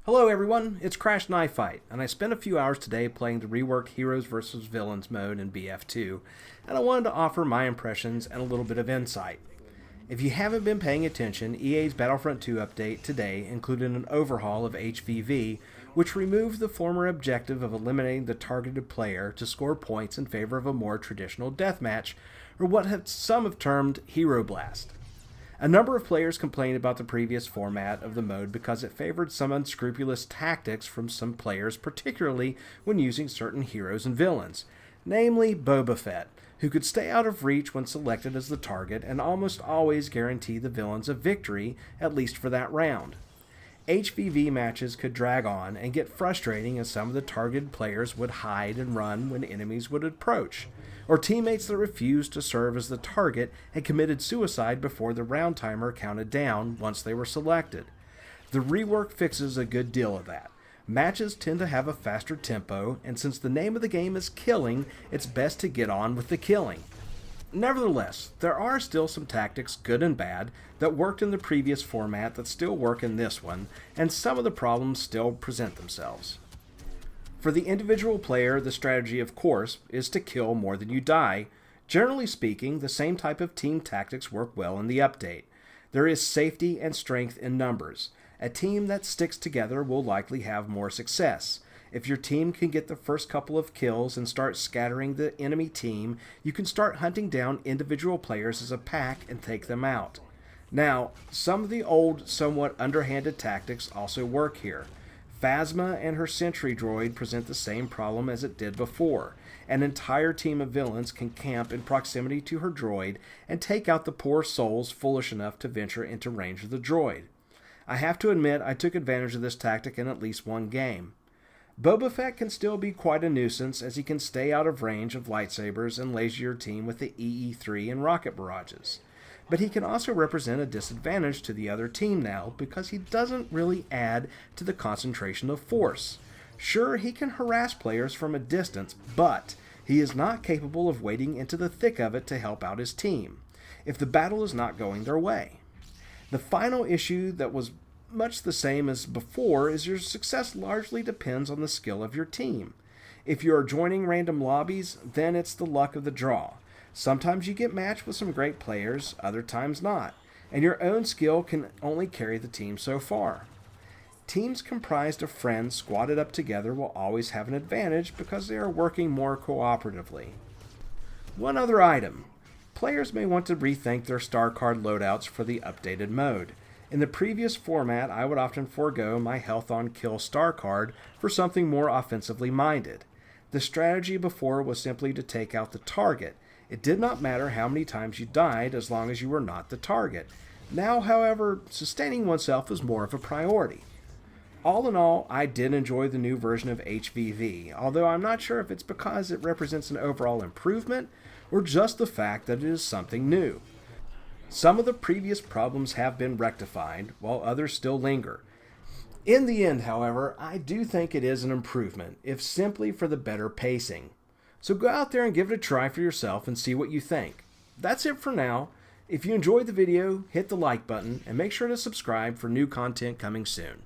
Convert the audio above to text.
Hello everyone, it's Crash Knife Fight, and I spent a few hours today playing the rework Heroes vs. Villains mode in BF2, and I wanted to offer my impressions and a little bit of insight. If you haven't been paying attention, EA's Battlefront 2 update today included an overhaul of HVV, which removed the former objective of eliminating the targeted player to score points in favor of a more traditional deathmatch, or what some have termed Hero Blast. A number of players complained about the previous format of the mode because it favored some unscrupulous tactics from some players, particularly when using certain heroes and villains, namely Boba Fett, who could stay out of reach when selected as the target and almost always guarantee the villains a victory, at least for that round. HVV matches could drag on and get frustrating as some of the targeted players would hide and run when enemies would approach, or teammates that refused to serve as the target and committed suicide before the round timer counted down once they were selected. The rework fixes a good deal of that. Matches tend to have a faster tempo, and since the name of the game is killing, it's best to get on with the killing. Nevertheless, there are still some tactics, good and bad, that worked in the previous format that still work in this one, and some of the problems still present themselves. For the individual player, the strategy, of course, is to kill more than you die. Generally speaking, the same type of team tactics work well in the update. There is safety and strength in numbers. A team that sticks together will likely have more success. If your team can get the first couple of kills and start scattering the enemy team, you can start hunting down individual players as a pack and take them out. Now, some of the old, somewhat underhanded tactics also work here. Phasma and her sentry droid present the same problem as it did before. An entire team of villains can camp in proximity to her droid and take out the poor souls foolish enough to venture into range of the droid. I have to admit I took advantage of this tactic in at least one game. Boba Fett can still be quite a nuisance as he can stay out of range of lightsabers and laser your team with the EE3 and rocket barrages. But he can also represent a disadvantage to the other team now because he doesn't really add to the concentration of force. Sure, he can harass players from a distance, but he is not capable of wading into the thick of it to help out his team, if the battle is not going their way. The final issue that was much the same as before is your success largely depends on the skill of your team. If you are joining random lobbies, then it's the luck of the draw. Sometimes you get matched with some great players, other times not, and your own skill can only carry the team so far. Teams comprised of friends squatted up together will always have an advantage because they are working more cooperatively. One other item. Players may want to rethink their star card loadouts for the updated mode. In the previous format, I would often forego my health on kill star card for something more offensively minded. The strategy before was simply to take out the target. It did not matter how many times you died as long as you were not the target. Now, however, sustaining oneself is more of a priority. All in all, I did enjoy the new version of HVV, although I'm not sure if it's because it represents an overall improvement or just the fact that it is something new. Some of the previous problems have been rectified, while others still linger. In the end, however, I do think it is an improvement, if simply for the better pacing. So go out there and give it a try for yourself and see what you think. That's it for now. If you enjoyed the video, hit the like button and make sure to subscribe for new content coming soon.